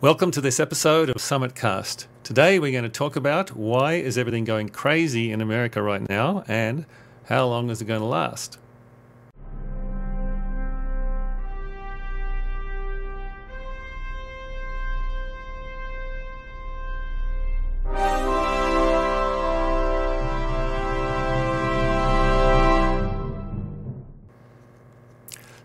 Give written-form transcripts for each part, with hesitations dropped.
Welcome to this episode of SummitCast. Today we're going to talk about why is everything going crazy in America right now and how long is it going to last?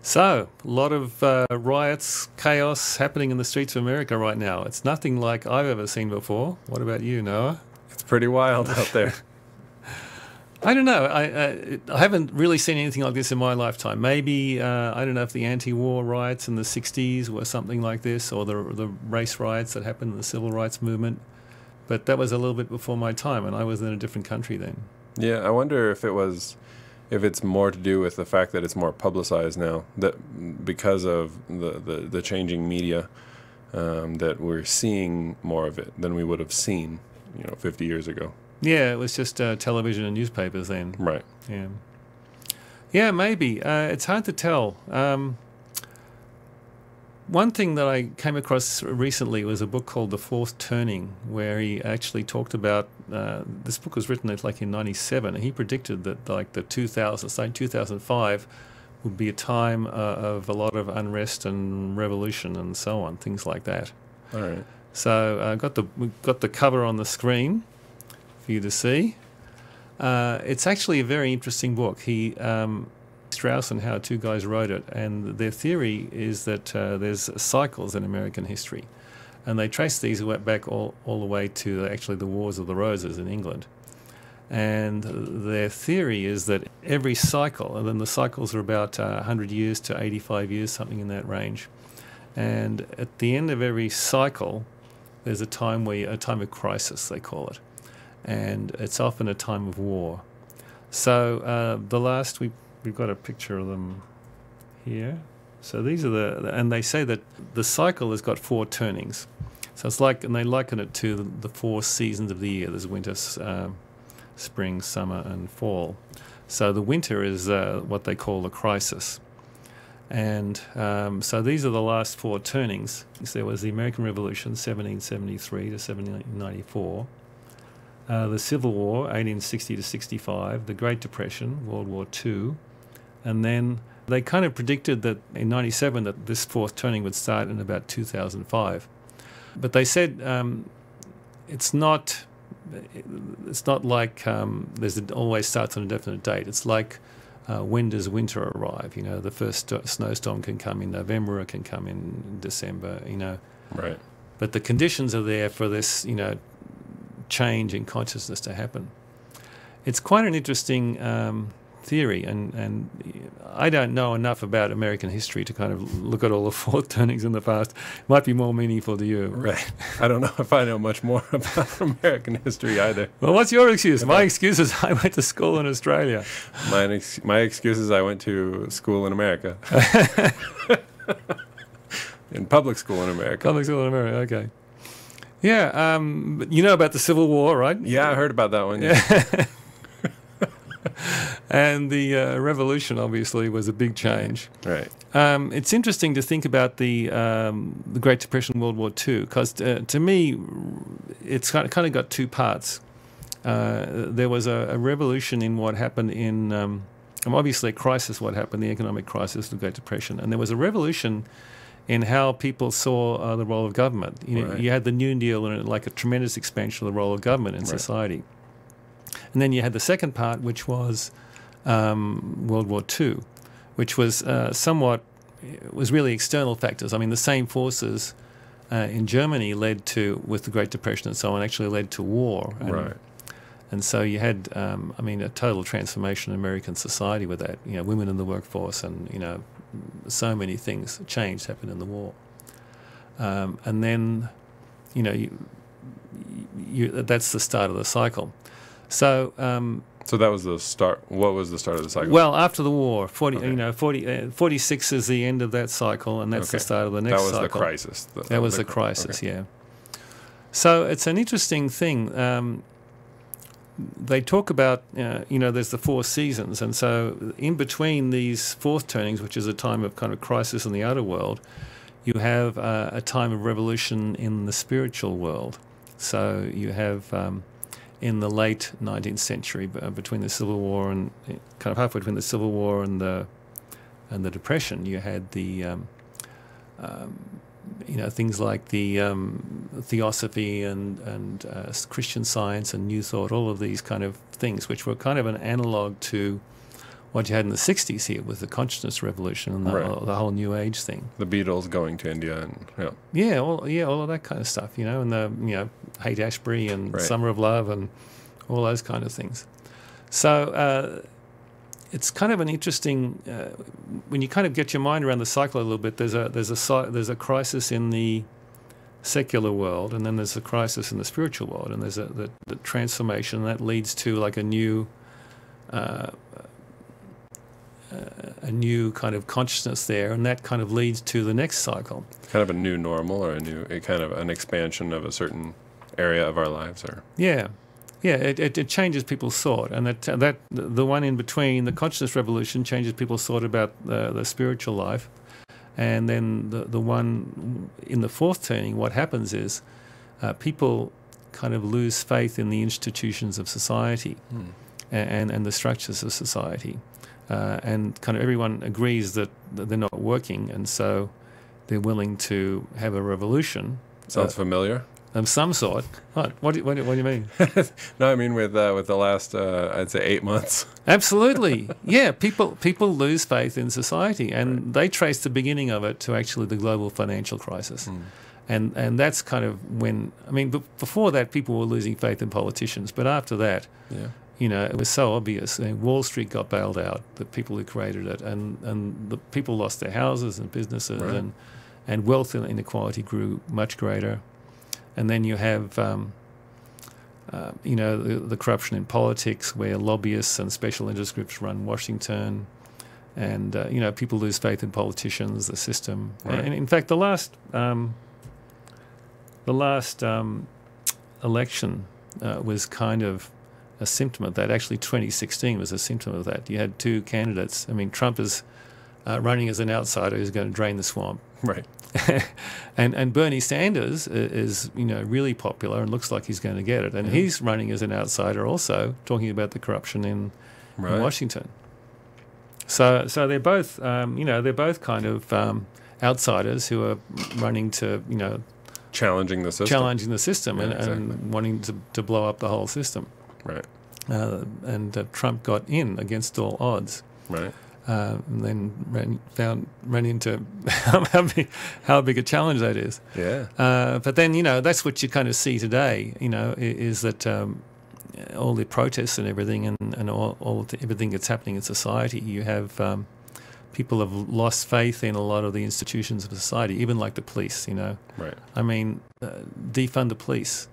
So, a lot of riots, chaos happening in the streets of America right now. It's nothing like I've ever seen before. What about you, Noah? It's pretty wild out there. I don't know. I haven't really seen anything like this in my lifetime. Maybe, I don't know if the anti-war riots in the 60s were something like this, or the race riots that happened in the civil rights movement. But that was a little bit before my time, and I was in a different country then. Yeah, I wonder if it's more to do with the fact that it's more publicized now, that because of the changing media, that we're seeing more of it than we would have seen, 50 years ago. Yeah, it was just television and newspapers then. Right. Yeah. Yeah, maybe. It's hard to tell. One thing that I came across recently was a book called The Fourth Turning, where he actually talked about, this book was written like in 97, and he predicted that like the 2005 would be a time of a lot of unrest and revolution and so on, things like that. All right. So we've got the cover on the screen for you to see. It's actually a very interesting book. Strauss and Howard, two guys wrote it, and their theory is that there's cycles in American history, and they trace these back all the way to actually the Wars of the Roses in England. And their theory is that every cycle, and then the cycles are about 100 years to 85 years, something in that range, and at the end of every cycle, there's a time of crisis, they call it, and it's often a time of war. So We've got a picture of them here. So these are and they say that the cycle has got four turnings. So it's like, and they liken it to the four seasons of the year. There's winter, spring, summer, and fall. So the winter is what they call a crisis. And so these are the last four turnings. So there was the American Revolution, 1773 to 1794. The Civil War, 1860 to 65. The Great Depression, World War II. And then they kind of predicted that in 97 that this fourth turning would start in about 2005. But they said it's not like it always starts on a definite date. It's like when does winter arrive? The first snowstorm can come in November, it can come in December, Right. But the conditions are there for this, change in consciousness to happen. It's quite an interesting theory, and I don't know enough about American history to kind of look at all the fourth turnings in the past. It might be more meaningful to you. Right. I don't know if I know much more about American history either. Well, what's your excuse? My excuse is I went to school in Australia. My excuse is I went to school in America. In public school in America. Public school in America, okay. Yeah, but you know about the Civil War, right? Yeah, I heard about that one. Yeah. And the revolution, obviously, was a big change. Right. It's interesting to think about the Great Depression, World War II, because to me, it's kind of got two parts. There was a revolution in what happened in, obviously a crisis, what happened, the economic crisis, the Great Depression, and there was a revolution in how people saw the role of government. Right. You had the New Deal and like a tremendous expansion of the role of government in society. And then you had the second part, which was World War II, which was was really external factors. I mean, the same forces in Germany with the Great Depression and so on, actually led to war. Right. And so you had, a total transformation in American society with that. Women in the workforce and, so many things changed, happened in the war. And then, that's the start of the cycle. So that was the start. What was the start of the cycle? Well, after the war, 46 is the end of that cycle, and that's the start of the next cycle. That was the crisis. That was the crisis, okay. Yeah. So it's an interesting thing. They talk about, there's the four seasons, and so in between these fourth turnings, which is a time of kind of crisis in the outer world, You have a time of revolution in the spiritual world. So you have in the late 19th century, between the Civil War and kind of halfway between the Civil War and the Depression, you had the things like the Theosophy and Christian Science and New Thought, all of these kind of things, which were kind of an analogue to what you had in the 60s here with the consciousness revolution and the whole New Age thing. The Beatles going to India and all of that kind of stuff, and the Haight-Ashbury and Summer of Love and all those kind of things. So it's kind of an interesting when you kind of get your mind around the cycle a little bit. There's a crisis in the secular world, and then there's a crisis in the spiritual world, and there's the transformation that leads to like a new kind of consciousness there, and that kind of leads to the next cycle. Kind of a new normal, or kind of an expansion of a certain area of our lives, or it changes people's thought, and that the one in between, the consciousness revolution, changes people's thought about the spiritual life, and then the one in the fourth turning, what happens is people kind of lose faith in the institutions of society and the structures of society. And kind of everyone agrees that they're not working, and so they're willing to have a revolution. Sounds familiar. Of some sort. What do you mean? No, I mean with the last, I'd say 8 months. Absolutely. Yeah, people lose faith in society, and they trace the beginning of it to actually the global financial crisis. And that's kind of when, I mean, before that, people were losing faith in politicians, but after that, it was so obvious. Wall Street got bailed out, the people who created it, and the people lost their houses and businesses, and wealth inequality grew much greater. And then you have, the corruption in politics, where lobbyists and special interest groups run Washington, and people lose faith in politicians, the system. And in fact, the last election was kind of a symptom of that. Actually, 2016 was a symptom of that. You had two candidates. I mean, Trump is running as an outsider who's going to drain the swamp. Right. and Bernie Sanders is really popular and looks like he's going to get it. And he's running as an outsider also, talking about the corruption in Washington. So they're both they're both kind of outsiders who are running to challenging the system, and wanting to blow up the whole system. Right. And Trump got in against all odds. Right. And then ran into how big a challenge that is. Yeah. But then that's what you kind of see today. Is that all the protests and everything, and everything that's happening in society. You have people have lost faith in a lot of the institutions of society, even like the police. Right. I mean, defund the police.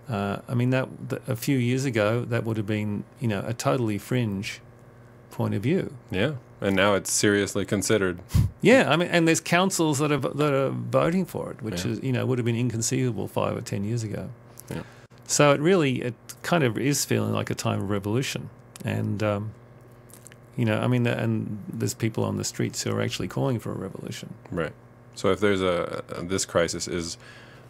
I mean that a few years ago that would have been a totally fringe point of view. Yeah. And now it's seriously considered. Yeah, I mean, and there's councils that are voting for it, which is would have been inconceivable 5 or 10 years ago. Yeah. So it kind of is feeling like a time of revolution, and I mean, and there's people on the streets who are actually calling for a revolution. Right. So if there's this crisis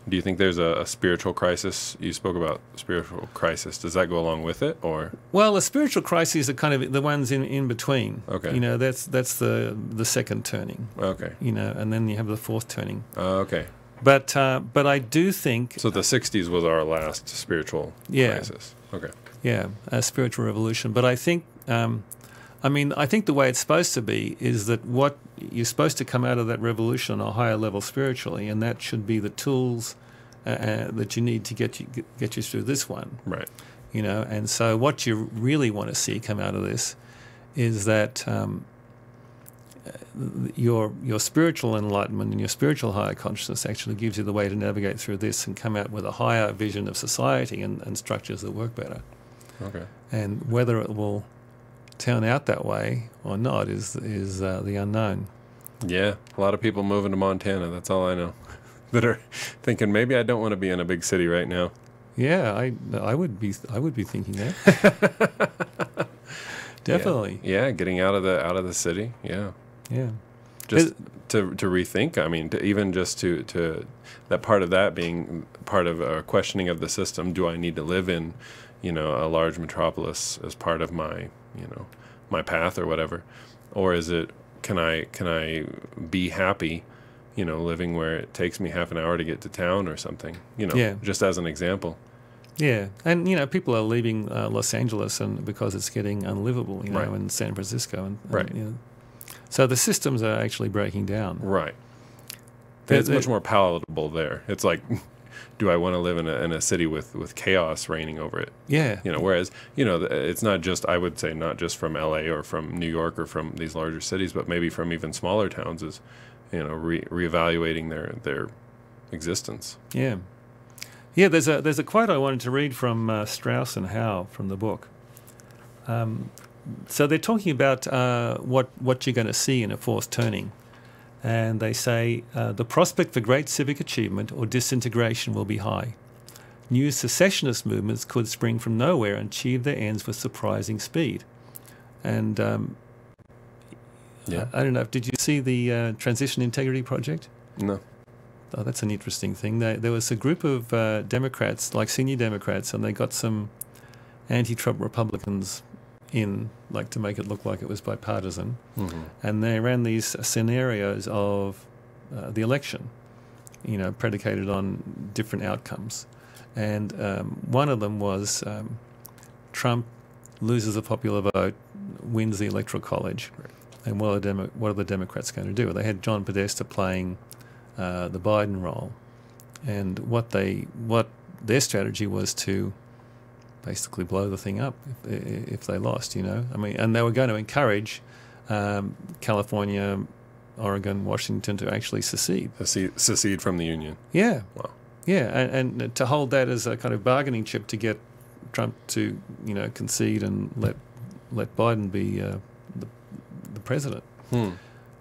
do you think there's a spiritual crisis? You spoke about spiritual crisis. Does that go along with it, or? Well, the spiritual crises are kind of the ones in between. Okay. That's the second turning. Okay. And then you have the fourth turning. Okay. But I do think. So the 60s was our last spiritual crisis. Okay. Yeah, a spiritual revolution. But I think. I think the way it's supposed to be is that what you're supposed to come out of that revolution on a higher level spiritually, and that should be the tools that you need to get you through this one. Right. And so what you really want to see come out of this is that your spiritual enlightenment and your spiritual higher consciousness actually gives you the way to navigate through this and come out with a higher vision of society and structures that work better. Okay. And whether it will turn out that way or not is the unknown. Yeah, a lot of people moving to Montana. That's all I know. That are thinking maybe I don't want to be in a big city right now. Yeah, I would be thinking that. Definitely. Yeah, getting out of the city. Yeah. Yeah. Just to rethink. I mean, even just to that part of that being part of a questioning of the system. Do I need to live in, a large metropolis as part of my, my path or whatever, or is it can I be happy, living where it takes me half an hour to get to town or something, just as an example. Yeah, and people are leaving Los Angeles and because it's getting unlivable, Right. in San Francisco, and Right. So the systems are actually breaking down. Right. It's much more palatable there. It's like, do I want to live in a city with chaos reigning over it? Yeah, Whereas, it's not just, I would say, not just from LA or from New York or from these larger cities, but maybe from even smaller towns is, reevaluating their existence. yeah, yeah. There's a quote I wanted to read from Strauss and Howe from the book. So they're talking about what you're going to see in a fourth turning. And they say, the prospect for great civic achievement or disintegration will be high. New secessionist movements could spring from nowhere and achieve their ends with surprising speed. And Yeah. I don't know, did you see the Transition Integrity Project? No. Oh, that's an interesting thing. There was a group of Democrats, like senior Democrats, and they got some anti-Trump Republicans in, like, to make it look like it was bipartisan. Mm-hmm. And they ran these scenarios of the election, predicated on different outcomes. And one of them was Trump loses the popular vote, wins the Electoral College. Right. And what are the Democrats going to do? They had John Podesta playing the Biden role. And what their strategy was to basically blow the thing up if they lost, I mean, and they were going to encourage California, Oregon, Washington to actually secede. Secede from the Union. Yeah. Wow. Yeah, and to hold that as a kind of bargaining chip to get Trump to, concede and let Biden be the president.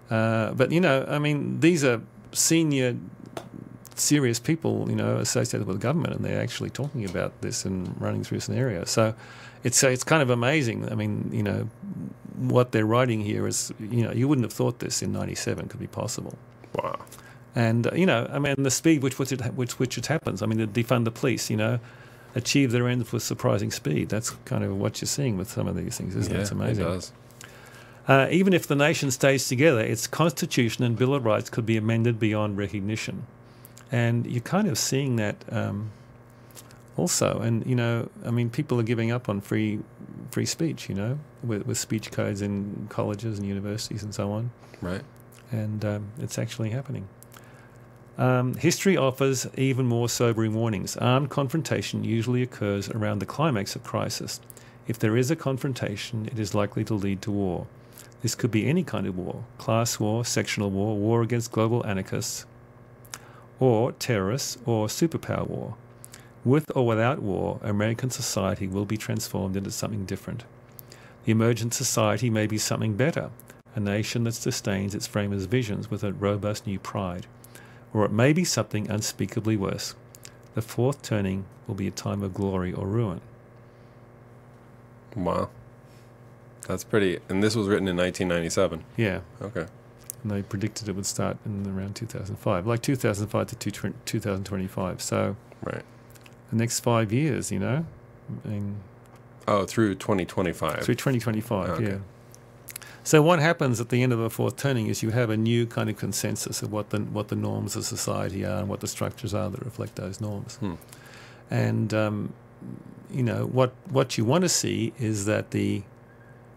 But, I mean, these are senior, serious people, associated with the government, and they're actually talking about this and running through scenarios. So it's kind of amazing. I mean, what they're writing here is, you wouldn't have thought this in '97 could be possible. Wow. And, I mean, the speed which it happens. I mean, to defund the police, achieve their ends with surprising speed. That's kind of what you're seeing with some of these things, isn't it? It's amazing. It does. Even if the nation stays together, its constitution and Bill of Rights could be amended beyond recognition. And you're kind of seeing that also. And, I mean, people are giving up on free speech, with speech codes in colleges and universities and so on. Right. And it's actually happening. History offers even more sobering warnings. Armed confrontation usually occurs around the climax of crisis. If there is a confrontation, it is likely to lead to war. This could be any kind of war: class war, sectional war, war against global anarchists, or terrorists, or superpower war. With or without war, American society will be transformed into something different. The emergent society may be something better, a nation that sustains its framers' visions with a robust new pride. Or it may be something unspeakably worse. The fourth turning will be a time of glory or ruin. Wow. That's pretty. And this was written in 1997. Yeah. Okay. And they predicted it would start in around 2005, like 2005 to 2025. So Right. the next 5 years, I mean, Oh, through 2025. through 2025, Okay. yeah. So what happens at the end of the fourth turning is you have a new kind of consensus of what the norms of society are and what the structures are that reflect those norms. And what you want to see is that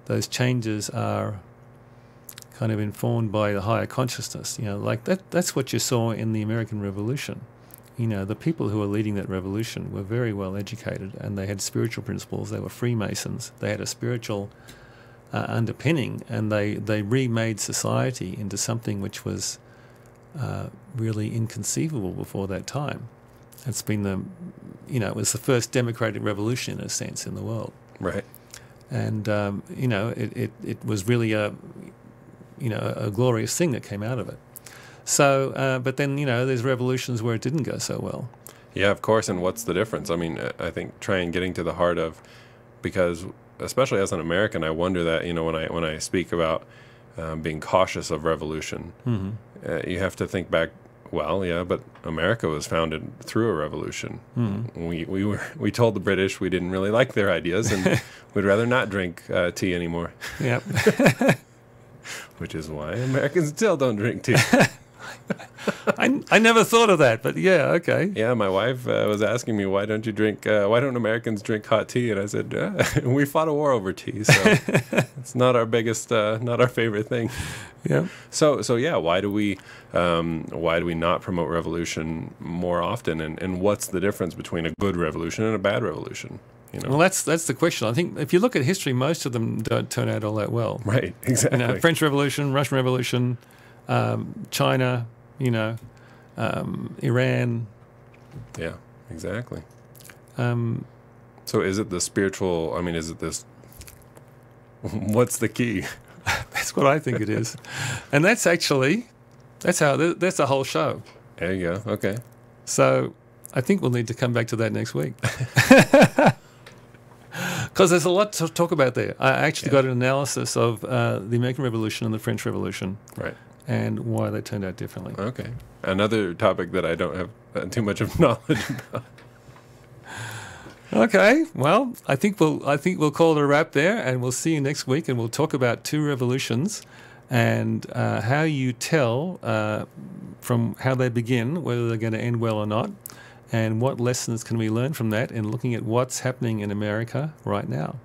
those changes are kind of informed by the higher consciousness. Like that's what you saw in the American Revolution. The people who were leading that revolution were very well educated, and they had spiritual principles. They were Freemasons. They had a spiritual underpinning, and they remade society into something which was really inconceivable before that time. It's been it was the first democratic revolution in a sense in the world. Right. And it was really a glorious thing that came out of it. So, but then there's revolutions where it didn't go so well. Yeah, of course. And what's the difference? I mean, I think getting to the heart of, because especially as an American, I wonder that when I speak about being cautious of revolution. You have to think back. Well, yeah, but America was founded through a revolution. We told the British we didn't really like their ideas, and we'd rather not drink tea anymore. Yep. Which is why Americans still don't drink tea. I never thought of that, but yeah, okay. Yeah, my wife was asking me, why don't Americans drink hot tea? And I said, we fought a war over tea, so it's not our favorite thing. Yeah. So yeah, why do we not promote revolution more often? And what's the difference between a good revolution and a bad revolution? Well, that's the question. I think if you look at history, most of them don't turn out all that well. Right, exactly. French Revolution, Russian Revolution, China, Iran. Yeah, exactly. So is it the spiritual? I mean, is it this? What's the key? That's what I think it is, and that's the whole show. There you go. Okay. So I think we'll need to come back to that next week. Because there's a lot to talk about there. I actually got an analysis of the American Revolution and the French Revolution. Right. And why they turned out differently. Okay. Another topic that I don't have too much of knowledge about. Okay. Well, I think we'll call it a wrap there, and we'll see you next week, and we'll talk about two revolutions and how you tell from how they begin whether they're going to end well or not, and what lessons can we learn from that in looking at what's happening in America right now.